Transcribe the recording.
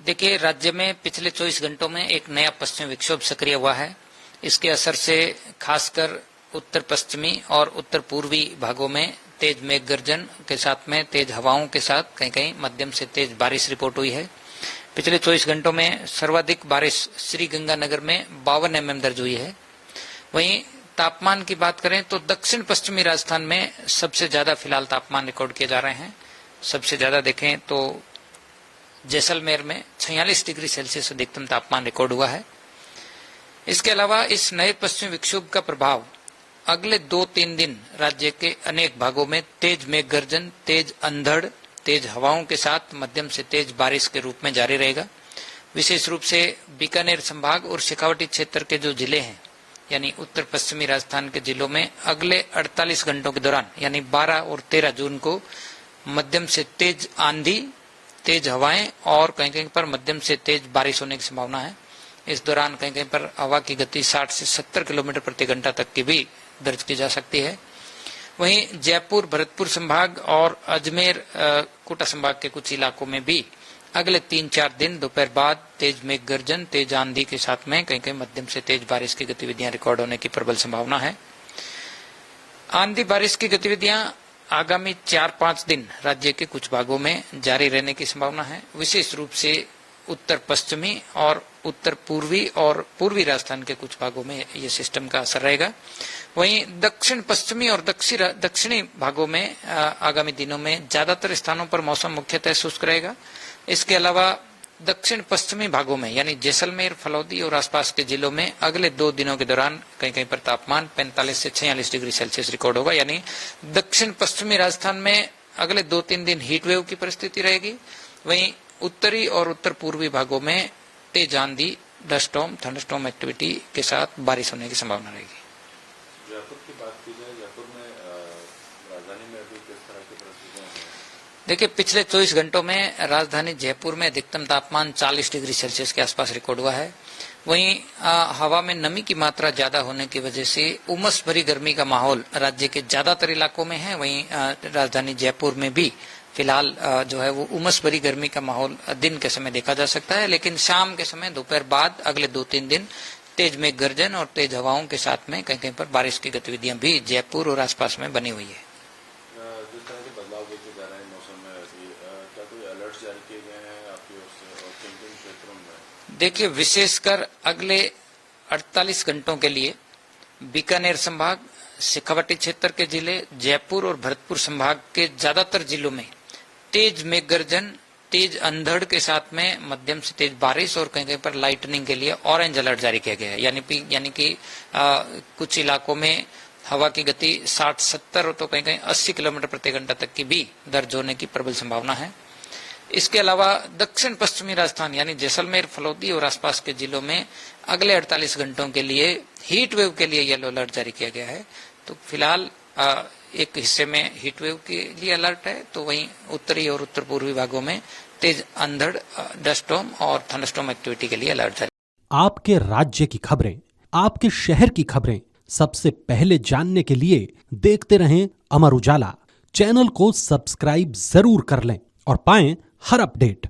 देखिए, राज्य में पिछले 24 घंटों में एक नया पश्चिमी विक्षोभ सक्रिय हुआ है। इसके असर से खासकर उत्तर पश्चिमी और उत्तर पूर्वी भागों में तेज मेघ गर्जन के साथ में तेज हवाओं के साथ कहीं कहीं मध्यम से तेज बारिश रिपोर्ट हुई है। पिछले 24 घंटों में सर्वाधिक बारिश श्रीगंगानगर में 52 mm दर्ज हुई है। वहीं तापमान की बात करें तो दक्षिण पश्चिमी राजस्थान में सबसे ज्यादा फिलहाल तापमान रिकॉर्ड किए जा रहे हैं। सबसे ज्यादा देखें तो जैसलमेर में 46 डिग्री सेल्सियस अधिकतम तापमान रिकॉर्ड हुआ है। इसके अलावा इस नए पश्चिमी विक्षोभ का प्रभाव अगले 2-3 दिन राज्य के अनेक भागों में तेज मेघ गर्जन, तेज अंधड़, तेज हवाओं के साथ मध्यम से तेज बारिश के रूप में जारी रहेगा। विशेष रूप से बीकानेर संभाग और शेखावटी क्षेत्र के जो जिले हैं यानी उत्तर पश्चिमी राजस्थान के जिलों में अगले 48 घंटों के दौरान यानी 12 और 13 जून को मध्यम से तेज आंधी, तेज हवाएं और कहीं कहीं पर मध्यम से तेज बारिश होने की संभावना है। इस दौरान कहीं कहीं पर हवा की गति 60 से 70 किलोमीटर प्रति घंटा तक की भी दर्ज की जा सकती है। वहीं जयपुर, भरतपुर संभाग और अजमेर, कोटा संभाग के कुछ इलाकों में भी अगले 3-4 दिन दोपहर बाद तेज मेघ गर्जन, तेज आंधी के साथ में कहीं कहीं मध्यम से तेज बारिश की गतिविधियां रिकॉर्ड होने की प्रबल संभावना है। आंधी बारिश की गतिविधियां आगामी 4-5 दिन राज्य के कुछ भागों में जारी रहने की संभावना है। विशेष रूप से उत्तर पश्चिमी और उत्तर पूर्वी और पूर्वी राजस्थान के कुछ भागों में ये सिस्टम का असर रहेगा। वहीं दक्षिण पश्चिमी और दक्षिणी भागों में आगामी दिनों में ज्यादातर स्थानों पर मौसम मुख्यतः शुष्क रहेगा। इसके अलावा दक्षिण पश्चिमी भागों में यानी जैसलमेर, फलौदी और आसपास के जिलों में अगले 2 दिनों के दौरान कहीं कहीं पर तापमान 45 से 46 डिग्री सेल्सियस रिकॉर्ड होगा। यानी दक्षिण पश्चिमी राजस्थान में अगले 2-3 दिन हीट वेव की परिस्थिति रहेगी। वहीं उत्तरी और उत्तर पूर्वी भागों में तेज आंधी, डस्ट स्टॉर्म, थंडरस्टॉर्म एक्टिविटी के साथ बारिश होने की संभावना रहेगी। जयपुर की बात की जाए, जयपुर में राजधानी में अभी किस तरह की परिस्थितियां हैं? देखिए, पिछले 24 घंटों में राजधानी जयपुर में अधिकतम तापमान 40 डिग्री सेल्सियस के आसपास रिकॉर्ड हुआ है। वहीं हवा में नमी की मात्रा ज्यादा होने की वजह से उमस भरी गर्मी का माहौल राज्य के ज्यादातर इलाकों में है। वहीं राजधानी जयपुर में भी फिलहाल जो है वो उमस भरी गर्मी का माहौल दिन के समय देखा जा सकता है, लेकिन शाम के समय दोपहर बाद अगले 2-3 दिन तेज मेघ गर्जन और तेज हवाओं के साथ में कहीं कहीं पर बारिश की गतिविधियां भी जयपुर और आसपास में बनी हुई है। जिस तरह के बदलाव देखे जा रहे हैं मौसम में, क्या कोई अलर्ट जारी किए गए हैं आपकी ओर से और किन क्षेत्रों में? देखिए, विशेषकर अगले 48 घंटों के लिए बीकानेर संभाग, शेखावटी क्षेत्र के जिले, जयपुर और भरतपुर संभाग के ज्यादातर जिलों में तेज मेघ गर्जन, तेज अंधड़ के साथ में मध्यम से तेज बारिश और कहीं कहीं पर लाइटनिंग के लिए ऑरेंज अलर्ट जारी किया गया है। यानी कि कुछ इलाकों में हवा की गति 60-70 और तो कहीं कहीं 80 किलोमीटर प्रति घंटा तक की भी दर्ज होने की प्रबल संभावना है। इसके अलावा दक्षिण पश्चिमी राजस्थान यानी जैसलमेर, फलौदी और आसपास के जिलों में अगले 48 घंटों के लिए हीट वेव के लिए येलो अलर्ट जारी किया गया है। तो फिलहाल एक हिस्से में हीट वेव के लिए अलर्ट है, तो वहीं उत्तरी और उत्तर पूर्वी भागों में तेज अंधड़, डस्ट स्टॉर्म और थंडरस्टॉर्म एक्टिविटी के लिए अलर्ट जारी। आपके राज्य की खबरें, आपके शहर की खबरें सबसे पहले जानने के लिए देखते रहें अमर उजाला। चैनल को सब्सक्राइब जरूर कर लें और पाएं हर अपडेट।